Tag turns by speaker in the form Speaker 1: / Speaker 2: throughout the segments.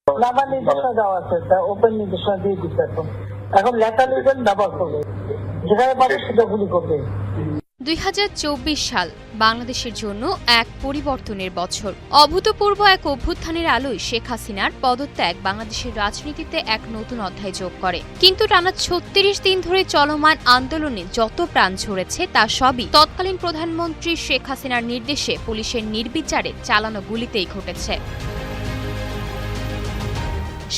Speaker 1: নামা নির্দেশনা দেওয়া আছে, ওপেন নির্দেশনা দিয়ে দিচ্ছে। এখন লেটার লিখবেন, ব্যবহার করবে, যেখানে পাবে সেটা গুলি করবে।
Speaker 2: 2024 সাল বাংলাদেশের জন্য এক পরিবর্তনের বছর। অভূতপূর্ব এক অভ্যুত্থানের আলোয় শেখ হাসিনার পদত্যাগ বাংলাদেশের রাজনীতিতে এক নতুন অধ্যায় যোগ করে। কিন্তু টানা 36 দিন ধরে চলমান আন্দোলনে যত প্রাণ ঝরেছে তা সবই তৎকালীন প্রধানমন্ত্রী শেখ হাসিনার নির্দেশে পুলিশের নির্বিচারে চালানো গুলিতেই ঘটেছে।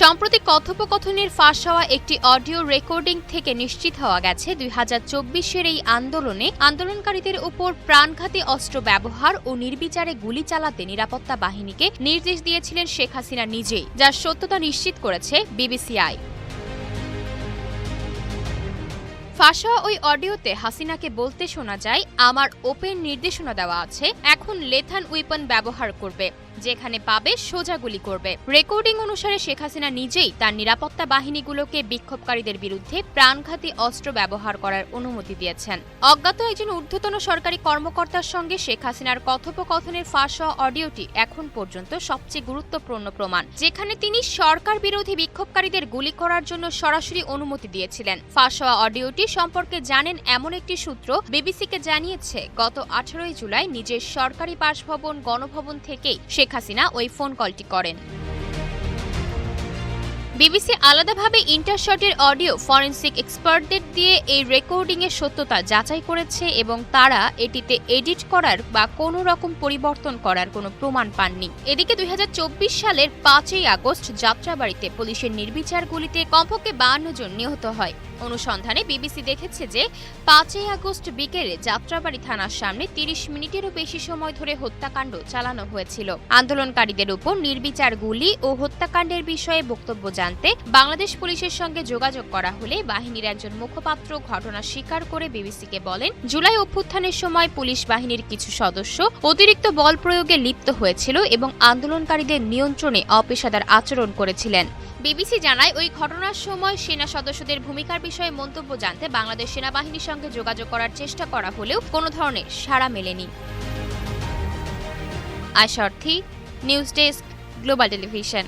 Speaker 2: সম্প্রতি কথোপকথনের ফাঁস হওয়া একটি অডিও রেকর্ডিং থেকে নিশ্চিত হওয়া গেছে 2024-এর এই আন্দোলনে আন্দোলনকারীদের উপর প্রাণঘাতী অস্ত্র ব্যবহার ও নির্বিচারে গুলি চালাতে নিরাপত্তা বাহিনীকে নির্দেশ দিয়েছিলেন শেখ হাসিনা নিজেই, যার সত্যতা নিশ্চিত করেছে বিবিসিআই। ফাঁস হওয়া ওই অডিওতে হাসিনাকে বলতে শোনা যায়, আমার ওপেন নির্দেশনা দেওয়া আছে, এখন লেথান উইপন ব্যবহার করবে, যেখানে পাবে সোজা গুলি করবে। রেকর্ডিং অনুসারে শেখ হাসিনা নিজেই তার নিরাপত্তা বাহিনীগুলোকে বিক্ষোভকারীদের বিরুদ্ধে প্রাণঘাতী অস্ত্র ব্যবহার করার অনুমতি দিয়েছেন। অজ্ঞাত একজন ঊর্ধ্বতন সরকারি কর্মকর্তার সঙ্গে শেখ হাসিনার কথোপকথনের ফাঁস হওয়া অডিওটি এখন পর্যন্ত সবচেয়ে গুরুত্বপূর্ণ প্রমাণ, যেখানে তিনি সরকার বিরোধী বিক্ষোভকারীদের গুলি করার জন্য সরাসরি অনুমতি দিয়েছিলেন। ফাঁস হওয়া অডিওটি সম্পর্কে জানেন এমন একটি সূত্র বিবিসিকে জানিয়েছে, গত 18 জুলাই নিজের সরকারি বাসভবন গণভবন থেকেই শেখ হাসিনা ওই ফোন কলটি করেন। বিবিসি আলাদাভাবে ইন্টারশটের অডিও ফরেনসিক এক্সপার্টদের দিয়ে এই রেকর্ডিং এর সত্যতা যাচাই করেছে এবং তারা এটিতে এডিট করার বা কোনো রকম পরিবর্তন করার কোনো প্রমাণ পাননি। এদিকে 2024 সালের 5 আগস্ট যাত্রাবাড়িতে পুলিশের নির্বিচার গুলিতে কমপক্ষে 52 জন নিহত হয়। অনুসন্ধানে বিবিসি দেখেছে যে 5 আগস্ট বিকেলে যাত্রাবাড়ি থানার সামনে 30 মিনিটেরও বেশি সময় ধরে হত্যাকাণ্ড চালানো হয়েছিল। আন্দোলনকারীদের উপর নির্বিচার গুলি ও হত্যাকাণ্ডের বিষয়ে বক্তব্য জানতে বাংলাদেশ পুলিশের সঙ্গে যোগাযোগ করা হলে বাহিনীর একজন মুখপাত্র ঘটনা স্বীকার করে বিবিসিকে বলেন, জুলাই অভ্যুত্থানের সময় পুলিশ বাহিনীর কিছু সদস্য অতিরিক্ত বল প্রয়োগে লিপ্ত হয়েছিল এবং আন্দোলনকারীদের নিয়ন্ত্রণে অপেশাদার আচরণ করেছিলেন। বিবিসি জানায়, ওই ঘটনার সময় সেনা সদস্যদের ভূমিকার বিষয়ে মন্তব্য জানতে বাংলাদেশ সেনাবাহিনীর সঙ্গে যোগাযোগ করার চেষ্টা করা হলেও কোনো ধরনের সাড়া মেলেনি। আয়শা অর্থী, নিউজ ডেস্ক, গ্লোবাল টেলিভিশন।